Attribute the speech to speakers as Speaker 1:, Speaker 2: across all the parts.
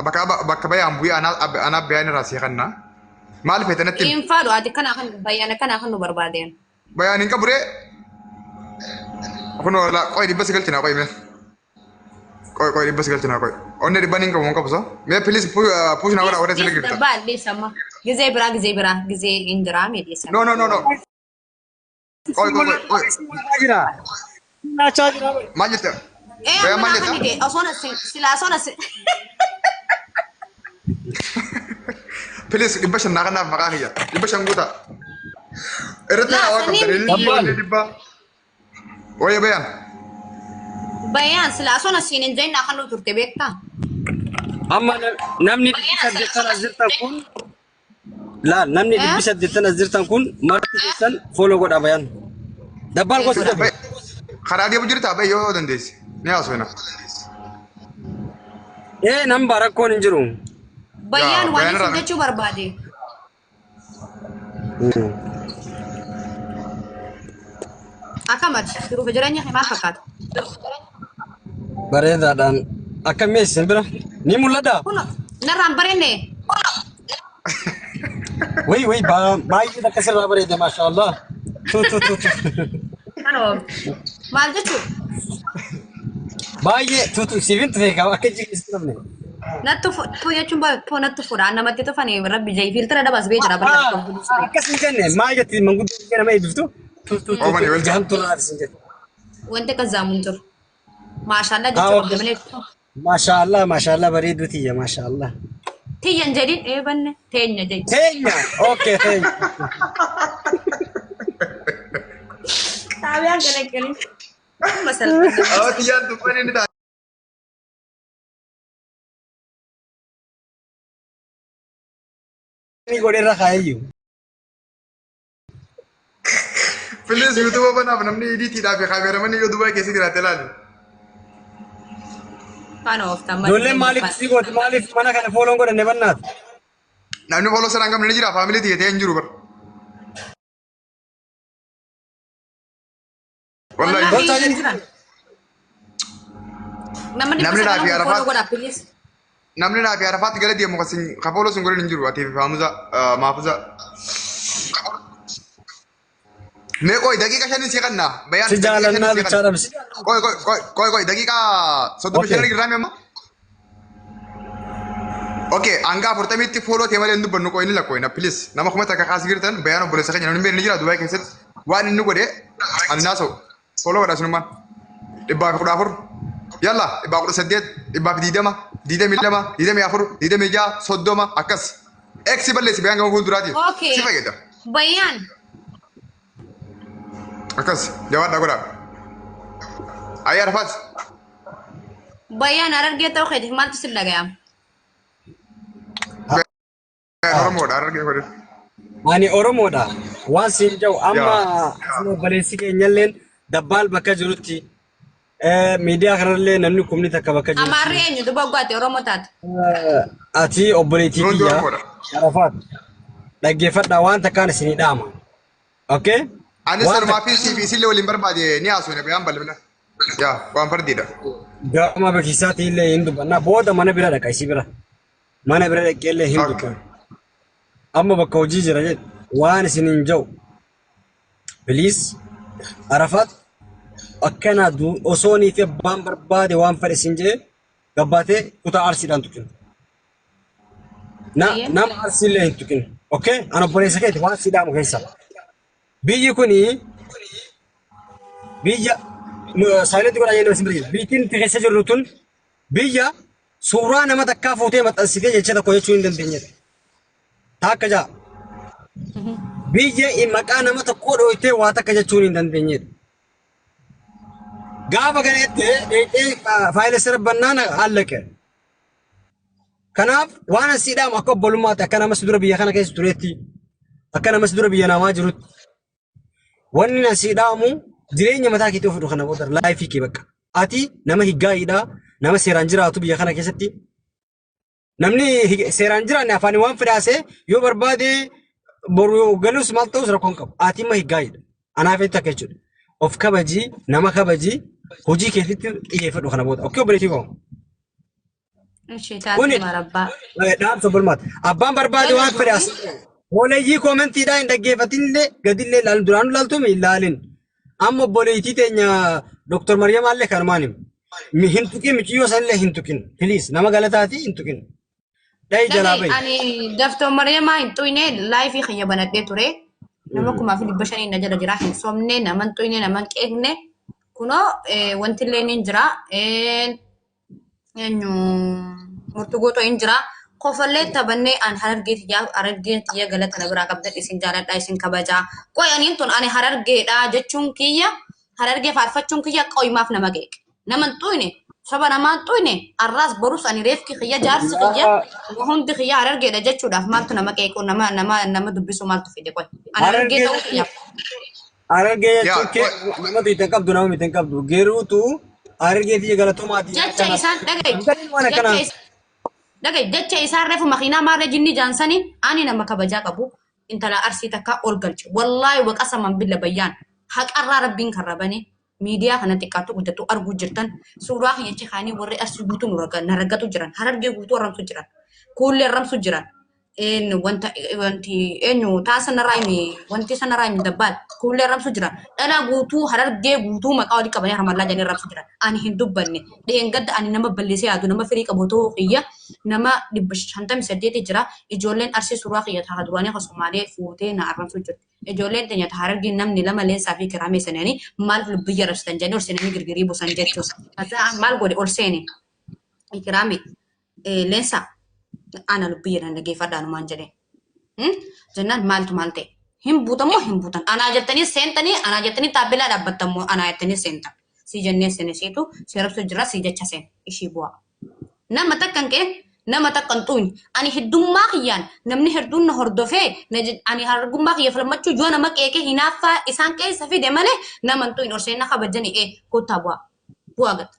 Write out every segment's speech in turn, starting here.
Speaker 1: bakka bayaan bu'ee ana bayaan irraa kanna maal feetanatti
Speaker 2: infaalu ati kana kan nu barbaadeen
Speaker 1: bayaan hin qabure kuno la qoy dibba sigaltina qoy me qoy dibba sigaltina qoy onne dibba nin qabu qabu so me please push na wala sigaltina
Speaker 2: dabal di sama gize indira me di sama
Speaker 1: no qoy
Speaker 3: Majira. Na chajira.
Speaker 1: majita bayaan majita
Speaker 2: asona
Speaker 1: please dibba shan na kana makahiya dibba shan guta erta awa kam dibba oye
Speaker 2: bayan asona sinin jaina kan nu turte bekta
Speaker 3: Amma namni bisa dittan azirtan kun la namni bisa dittan azirtan kun marti dittan follow godha bayan. Dabbal gosa dabbe.
Speaker 1: khara dia bujurta bay yo dandeesi ni asona
Speaker 3: Nam barakkoon hin jiru.
Speaker 2: bayan wani sun jechu barbaade akamat suruh kejarannya kayak mafakat
Speaker 3: Bareedaadhaan akka meessin bira ni mul'ata.
Speaker 2: kuno naram barenne
Speaker 3: Wai baay'ee akka sirraa bareeda maashaallah. Tu.
Speaker 2: ano mal jechu
Speaker 3: Baay'ee tu siifin tufe qaba akka jireessu namni.
Speaker 2: nattu fu jechuun nattu fuudhaan namatti tufanii rabbi jay filtira dabas bee jira barka
Speaker 3: Akkas hin jenne maal jetti manguddoo nama eebbiftu. Tu jahamtu irraa sin jette.
Speaker 2: wanti kazzaamuun jiru maashaallah jechuun abdamanii
Speaker 3: Maashaallah bareedu tiyya maashaallah.
Speaker 2: tiyyan jedhin eebanne teenya jechuun
Speaker 3: Teenya. Okay, teenya.
Speaker 2: taabiyaan galagalin masalfate
Speaker 1: awati yan dubani ni ta
Speaker 3: Ni godheerra kaayyu.
Speaker 1: please youtube bana namni edit da fi cameraman yo dubai ke sigira telal
Speaker 2: kan of tamma
Speaker 3: Ijoolleen maaliif si gooti maaliif mana kana fooloon godhanne bannaati?
Speaker 1: namni follow saranga ni jira family ti te injuru bar wallahi namni na fi arafat namni na fi arafat gala dia mo kasin ka follow sun gore injuru ati famuza mafuza me koy daqiqa shanin si kanna bayan
Speaker 3: Si jaalannaa bichaa dhabsi.
Speaker 1: koy daqiqa sodom shanin girame amma okay anga furtamitti follow te male ndu bannu koy ni la koy na please nama kuma ta ka khas girtan bayan obule sa kanya ni jira dubai keset wan ni gode annaso follow wada sunu man ibba ko dafur yalla ibba ko sedet ibba didama yafur didama ja sodoma akas ex balle si bayan ko durati
Speaker 2: okay
Speaker 1: si fageda
Speaker 2: bayan
Speaker 1: akas jawab da gora ayar fas
Speaker 2: bayan ararge taw khedi mal tisil lagayam
Speaker 1: Oromo da ararge gode
Speaker 3: Ani Oromoodha. Waan siin jedhu amma obboleessi keenyalleen dabbaal bakka jirutti miidiyaa kanallee namni kumni takka bakka jirutti.
Speaker 2: amarre eenyu duba gwaate oromo taate
Speaker 3: Ati obboleettii kiyya Arafaat dhaggeeffadhaa waan takkaan isinii dhaama. Okay?
Speaker 1: ani sar ma fi CBC le wolin barbade ni aso ne bayan balbala ya wan fardida
Speaker 3: Gama beeksisaati illee hin dubbanna booda mana bira dhaqa isii bira. Mana bira dhaqee illee hin dubbanna. Amma bakka hojii jira jedhu waan isiniin jedhu. Please Arafaat akkana osoo nii fi abbaan barbaade waan fedhe isin jedhe gabbaatee kutaa arsiidhaan tuqin. Nama arsiillee hin tuqin. Okay? Ana obboleessa keeti waan si dhaamu keessa. Biyyi kuni biyya saayileetti godhaa jennee isin bira biyyiin itti keessa jirru tun biyya suuraa nama takkaa fuutee maxxansitee jecha tokko jechuu hin dandeenyedha. Taakka jaa. Biyya maqaa nama tokkoo dhooytee waa takka jechuun hin dandeenyedha. Gaafa kanatti faayila sirra bannaan hallaqe. Kanaaf waan asii dhaamu akka obbolummaatti akka namas dura biyya kana keessa tureetti akka namas dura biyya namaa jirutti. Wanni asii dhaamu jireenya mataa keetii ofii kana booda laayifii kee bakka. Ati nama higgaa'idha nama seeraan jiraatu biyya kana keessatti. Namni seeraan jiraanne afaan waan fedhaasee yoo barbaade boru galus maal ta'us rakkoon qabu. Ati immoo higgaa'idha. Anaaf itti akka jechuudha. Of kabajii nama kabajii hojii keetitti xiyyeeffadhu kana booda. Okkee obboleettii koo.
Speaker 2: Ishee taatu
Speaker 3: Kuni
Speaker 2: marabbaa.
Speaker 3: dhaamsa bulmaata. Abbaan barbaade waan fedhe as. Walayyii koomentiidhaa hin dhaggeeffatinillee gadillee ilaalu duraan ilaaltume ilaalin. Amma obboleettii teenya Dr. Maryam Allee kanumaan himu. Hin tuqin michiyyoo sanillee hin tuqin. Piliis nama galataati hin tuqin. Dhahi jalaa bahi.
Speaker 2: Ani Dr. Maryamaa hin tuyne laayifii kiyya banadhee ture. Nama 1500 na jala jira hin somne nama hin tuyne nama hin qeeqne. Kunoo wanti illee ni jira. Eenyu murtugootoo hin jira. Kofallee taphannee an harargeen xiyya galata na biraa qabdan isin jaaladha isin kabajaa. Qoyaniin tun ani harargeedha jechuun kiyya harargee faarfachuun kiyya qoymaaf nama qeeqe. Nama hin tuyne saba namaa hin tuyne arraas borus ani reefki kiyya jaarsi kiyya hundi kiyya harargeedha jechuudhaaf maaltu nama qeequ nama dubbisu maaltu fide qoy. Ani harargee ta'uu kiyya.
Speaker 3: Harargee jechuun nama biitan qabdu nama biitan qabdu geeruutu harargee xiyya galatomaati.
Speaker 2: Jecha isaan dhagaye. Jecha isaan reefu makiinaa maarra jinni jaansanii ani nama kabajaa qabu intala arsii takka ol galche. Wallaahi waqasaman billa bayyaan haqarraa rabbiin kan rabane miidiyaa kana xiqqaatu guddatu arguu jirtan suuraa kiyyachi kaanii warri arsii guutuu na raggatu jiran harargee guutuu arramsu jiran kuullee arramsu jiran wanti eenyu taasisa wanti sana raayimi dabbaal kuullee arramsu jiran dhalaa guutuu harargee guutuu maqaa walii qabanii harmallaa janii arramsu jiran ani hin dubbanne dhiheen gadda ani nama balleessee yaadu nama firii qabu ta'uu kiyya nama 58 jira ijoolleen arsii suuraa kiyya ta'a duraanii akkasumaalee fuutee na arramsu jirti. Ijoolleen teenya harargee namni lama leensaa fi kiraamee sananii maal biyya rabsitan jennee ol seenanii girgirii buusan jechuudha. Maal godhe ol seene kiraamee leensaa ana lubbiyyee nan dhageeffadhaan maan jedhee. Jennaan maaltu maal ta'e hin buutamoo hin buutan anaa jettanii seentanii anaa jettanii taabbelaa dhaabbattamoo anaa jettanii seentan. Si jennee seenesiitu si rabsu jira si jecha seen ishii bu'a. Nama takkan kee nama takkan tuuni ani heddummaa kiyyaan namni hedduun na hordofee ani hargummaa kiyya falmachuu yoo nama qeeqee hinaaffaa isaan keessa fide malee nama hin tuuni orseen na kabajanii kottaa bu'aa gata.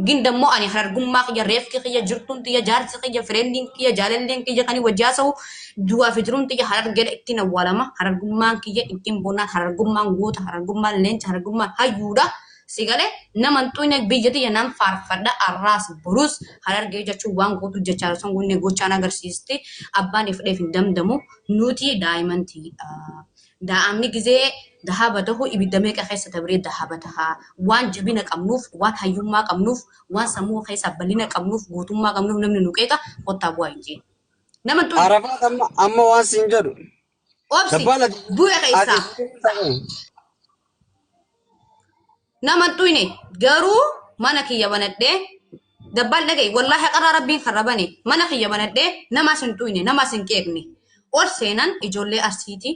Speaker 2: Gindammoo ani hargummaa kiyya reefki kiyya jirtuun kiyya jaarsi kiyya fireendiin kiyya jaalalleen kiyya kanii wajjaasa'u du'aa fi jiruun kiyya harargeedha ittiin awwaalama harargummaan kiyya ittiin bonnaan harargummaan guuta harargummaan leenca harargummaan hayyuudha. Sigalee nama hin tuyne biyya tiyya nan faarfadha arraas borus harargee jechuun waan guutuu jechaa osoo gunnee gochaan agarsiisti abbaan ifdheef hin damdamu nuti daa'imantiidha. Daa'amni gizee dahaba tahu ibidda meeqa keessa dabree dahaba tahaa waan jabina qabnuuf waan hayyummaa qabnuuf waan sammuu keessa bal'ina qabnuuf guutummaa qabnuuf namni nu qeeqa qottaa bu'aa hin jeen. Nama tun
Speaker 3: Arafaat amma waan siin jedhu.
Speaker 2: obsi bu'ee keessaa nama tuyne garuu mana kiyya banadhee dabbal dhagaye wallahi haqarraa rabbiin kan rabane mana kiyya banadhee namas hin tuyne namas hin qeeqne ol seenan ijoollee arsiiti.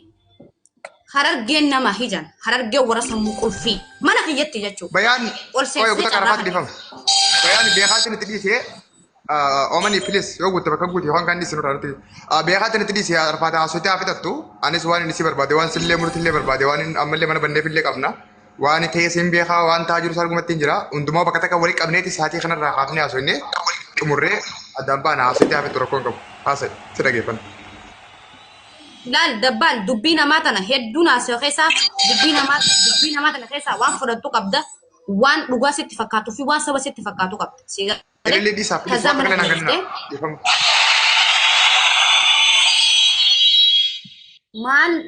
Speaker 2: Harargeen nama hijan harargee warra sammuu qulfii mana kiyyatti jechuudha.
Speaker 1: Bayaan
Speaker 2: ol
Speaker 1: yoo guutaa qarafaatti dhifama. Bayaan beekaatiin itti dhiisee oomanii filis yoo guutaa bakka guutii waan kan dhiisin irratti beekaatiin itti dhiisee arfaata haasofitee hafitattu anis waan inni si barbaade waan sillee murtillee barbaade waan ammallee mana banneefillee qabna waan ta'ee siin beekaa waan ta'aa jiru argumatti hin jira hundumaa bakka takka walii qabneeti saatii kanarraa kaafnee haasofnee xumurree addaan baana haasofitee hafittu rakkoon qabu haasa'e si dhageeffanna.
Speaker 2: Laal dabbal dubbii namaa tana hedduun haasa'u keessaa dubbii namaa tana keessaa waan fudhattu qabda waan dhugaa sitti fakkaatu fi waan saba sitti fakkaatu qabda.
Speaker 1: Illee dhiisaa fi waan kana naannoo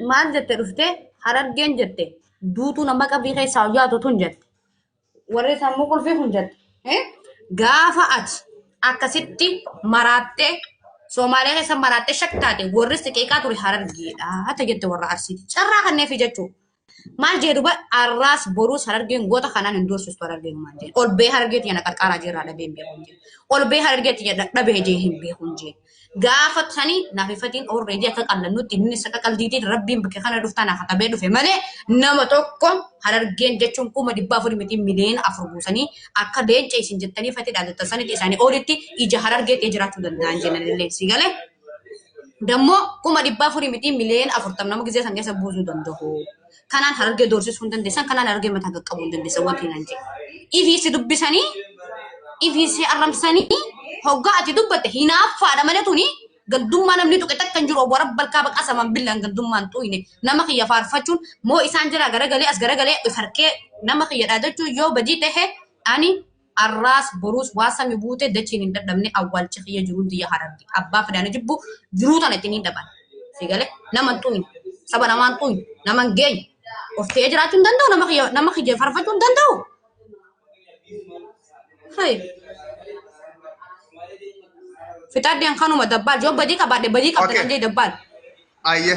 Speaker 2: maal jette dhufte harargeen jette duutuu nama qabdii keessaa yaatu tun jette warri sammuu qulfii kun jette gaafa ati akkasitti maraattee Somaaliyaa keessa maraattee shaktaate warri siqeeqaa ture harargeedha hata jette warra arsiiti carraa kanneefi jechuudha. Maal jedhu ba arraas boruus harargeen goota kanaan hin doorsistu harargeen maal jedhu ol bee harargeeti yana qarqaaraa jirraa dhabee hin beekun jedhu ol bee harargeeti yana dhabee jee hin beekun jedhu gaafa sanii naafifatiin orreedii akka qallannutti inni saqa qaldiitiin rabbiin bakka kana dhuftaan akka qabee dhufe malee nama tokko harargeen jechuun 400 miti miliyoona 4 buusanii akka leenca isin jettanii fatee dhaadata sanitti isaanii olitti ija harargeetii jiraachuu danda'an jennanillee si galee dammoo 400 miti miliyoona 40 nama gizee san keessa buusuu danda'u. Kanaan harargee doorsisuu hin dandeessan kanaan harargee mataa qaqqabuu hin dandeessan wanti nan jedhe. Ifiisi dubbisanii ifiisi arramsanii hoggaa ati dubbatte hinaaffaadha malee tuni gandummaa namni tuqe takka hin jiru obbo rabbal kaaba qasaman billaan gandummaan tuuyne nama kiyya faarfachuun moo isaan jira garagalee as garagalee farkee nama kiyya dhaadachuu yoo badii tahe ani arraas boruus waasami buute dachiin hin dadhabne awwaalchi kiyya jiruun diyya hararge abbaa fedhaana jibbu jiruu tana ittiin hin dhaban sigale naman tuuyne saba namaan tuuyne naman geenya of ta'ee jiraachuu hin danda'u nama kiyya faarfachuu hin danda'u. Hai. Fitadde an kanuma dabbal jo badii qabaadhe badii qabde kan jee dabbal.
Speaker 1: Ayye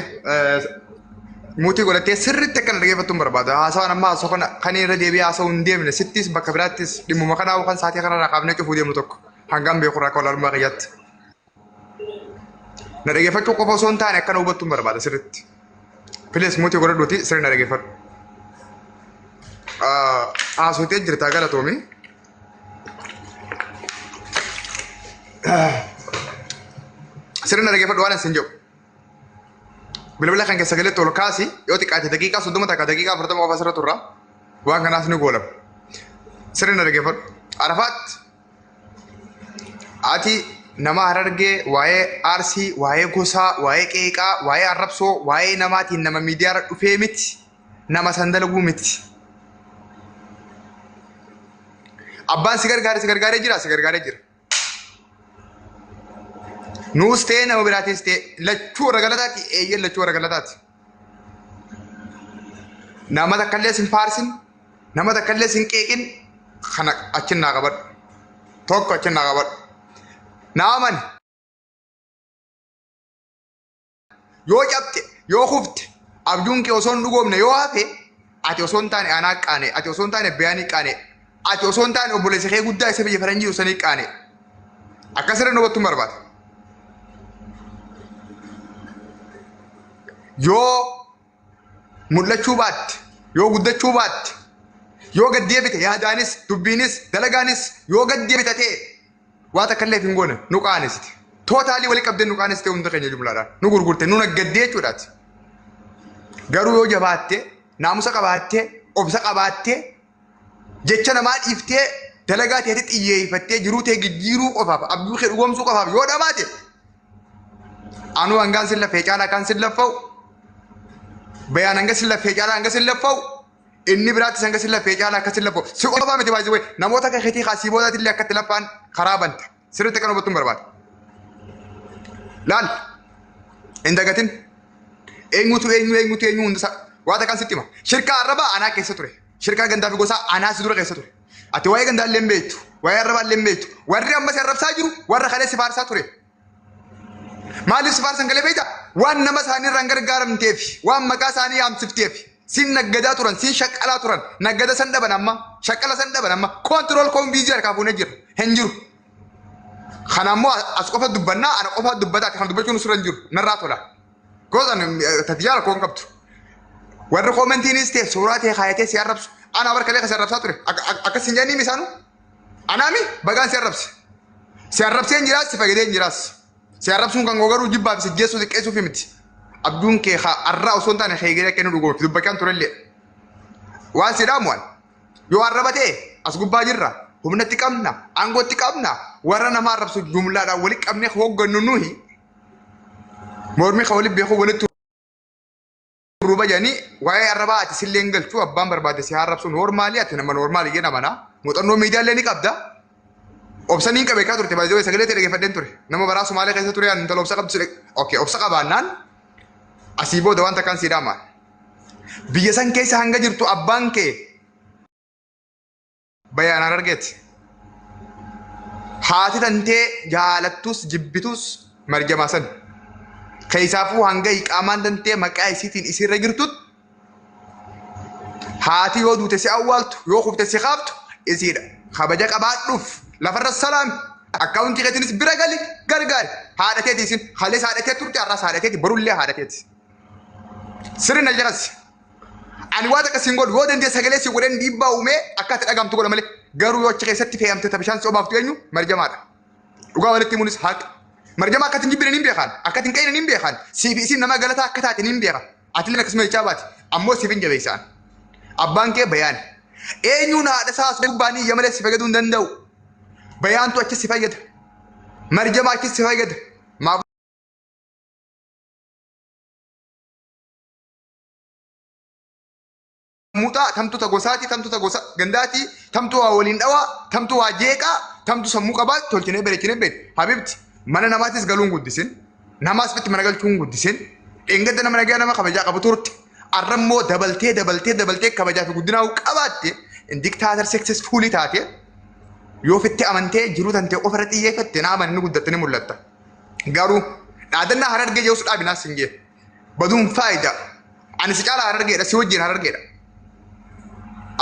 Speaker 1: muti godhatee sirriitti akka dhaggeeffattuun barbaada. Haasawaan amma haasoo kan irra deebi'ee haasawuu hin deemne sittis bakka biraattis dhimmuma kanaa kan saatii kanarraa qaabnee cufuu deemnu tokko hangam beeku irraa kolaalummaa kiyyaatti. Na dhaggeeffachuu qofa osoo hin taane akkana hubattuun barbaada sirriitti. Pilees muti godhadhuuti sirri na dhaggeeffadhu. Haasawtee jirtaa galatoomi. Sirna dhaggeeffadhu waan isin jedhu. Bilbila kan keessa galee tolu kaasi yoo xiqqaate daqiiqaa 30 takka daqiiqaa 40 qofa asirra turra waan kanaas ni goolama. Sirna dhaggeeffadhu. Arafaat ati nama harargee waa'ee arsii, waa'ee gosaa, waa'ee qeeqaa, waa'ee arrabsoo, waa'ee namaatiin nama miidiyaarra dhufee miti, nama sandalaguu miti. Abbaan si gargaaree jira. Nuus ta'e nama biraatis ta'e lachuu warra galataati eeyyee lachuu warra galataati. Nama takkallee sin faarsin nama takkallee sin qeeqin kana achin naa qabadhu tokko achin naa qabadhu. Naaman yoo cabte yoo kufte abjuun kee osoo hin dhugoomne yoo hafe ati osoo hin taane anaa qaane ati osoo hin taane beeyanii qaane ati osoo hin taane obboleessa kee guddaa isa biyya faranjii usanii qaane akkasirra nubattuu barbaada. Yoo mul'achuu baatte, yoo guddachuu baatte, yoo gad deebite yaadaanis, dubbiinis, dalagaanis yoo gad deebite ta'e waa takkallee hin goone nu qaanesite. Tootaalii walii qabdee nu qaanesite hunda keenya jumlaadhaan nu gurgurte nu naggaddee jechuudhaati. Garuu yoo jabaatte, naamusa qabaatte, obsa qabaatte, jecha namaa dhiiftee dalagaa ta'etti xiyyeeffattee jiruu ta'e jijjiiruu qofaaf abduu kee dhugoomsuu qofaaf yoo dhabaate anuu hangaan sin lafee caalaa kan sin laffa'u. Bayaan hanga sin lafee caalaa hanga sin laffa'u inni biraattis hanga sin lafee caalaa akka sin laffa'u si qofaa miti baay'ee namoota akka keetii kaasii boodaatti illee akkatti laffaan karaa banta sirriitti kan hubattuun barbaada. Laal hin dagatin eenyutu hunda waa takkaan sitti hima shirkaa arrabaa anaa keessa ture shirkaa gandaa fi gosaa anaa si dura keessa ture ati waa'ee gandaa illee hin beektu waa'ee arrabaa illee hin beektu warri amma si arrabsaa jiru warra kalee si faarsaa ture. Maaliif si faarsan galee beektaa? Waan nama isaanii irraan gargaaramteef, waan maqaa isaanii yaamsifteef, siin naggadaa turan, siin shaqqalaa turan, naggada san dhaban amma, shaqqala san dhaban amma, koontirool koombiizii harkaa fuunee jira, hin jiru. Kana ammoo as qofa dubbannaa, ana qofa dubbataa, kan dubbachuun surra hin jiru, narraa tola. Gosan tatijaala koon qabdu. Warri koomentiinis ta'e suuraa ta'e kaayatee si arrabsu, ana barkalee ka si arrabsaa ture, akkas hin jenniin isaanu. Anaami bagaan si arrabse. Si arrabsee hin jiraas, si fayyadee hin jiraas. Si arrabsuun kan gogaruu jibbaaf si geessu xiqqeessuuf miti. Abduun kee arraa osoo hin taane heegeree kennu dhugoomti dubbakaan turellee. Waan si dhaamuwan yoo arraba ta'e as gubbaa jirra humnatti qabna aangootti qabna warra nama arrabsu jumlaadhaan walitti qabnee hooggannu nuyi mormii kan walitti beekuu walitti ruuba jedhanii waa'ee arrabaa ati sillee hin galchuu abbaan barbaade si arrabsu noormaalii ati nama noormaalii jedhamana muuxannoo miidiyaalee ni qabda. Obsanii qabe ka turte baay'ee sagalee ta'e dhaggeeffadheen ture nama baraa Somaalee keessa ture an intala obsa qabdu okay obsa qabaannaan asii booda waan takkaan si dhaamaan biyya san keessa hanga jirtu abbaan kee bayaanaan argeeti haati tantee jaalattus jibbitus marjamaa san keessaafuu hanga iqaamaan tantee maqaa isiitiin isirra jirtut haati yoo duute si awwaaltu yoo kufte si kaaftu isiidha kabaja qabaadhuuf lafarra salaam akkaawuntii keetiinis bira gali gargaari haadhateeti isin halees haadhatee turte arraas haadhateeti borullee haadhateeti sirna jaras ani waa takka siin godhu yoo dandee sagalee si godhan dhiibbaa uumee akka ati dhagamtu godha malee garuu yoo achi keessatti fe'amte bishaan sobaaftu eenyu marjamaadha dhugaa walitti himuunis haqa marjamaa akkatiin jibbine hin beekan akkatiin qe'ina hin beekan siifi isin nama galataa akka taate hin beekan atileen akkasuma jechaa baati ammoo siif hin jabeessaan abbaan kee bayaan eenyuun haadha isaas gubbaanii iyya malee si fayyaduu hin danda'u bayaantu achi si fayyada marjamaa achi si fayyada muta tamtu ta gosati tamtu ta gosa gandati tamtu wa walin dawa tamtu wa jeqa tamtu sammu qabat tolchine berekine bet habibti mana namatis galun guddisin namas bit mana galchun guddisin engada nama naga nama kabaja qabuturti arrammo dabalte kabaja fi guddina qabatte dictator successfully taate yoo fitti amante jiru tante ofara xiyyeeffatte nama inni guddatani mul'atta garu dhadanna hararge jeesu dhaabina singe badun faayida ani si cala hararge da si wajjin hararge da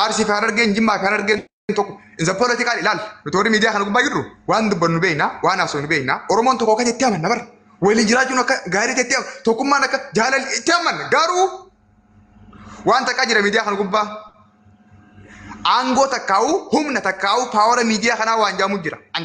Speaker 1: arsi fi hararge jimma fi hararge tokko in the political ilal notori media kan gubba gidu wan dubbannu beena wan asonu beena oromon tokko kati tiaman nabar wali jiraaju naka gaari tete tokkumma naka jalal tiaman garu wan takajira media kan gubba ango takau humna takau power media kana wanja mujira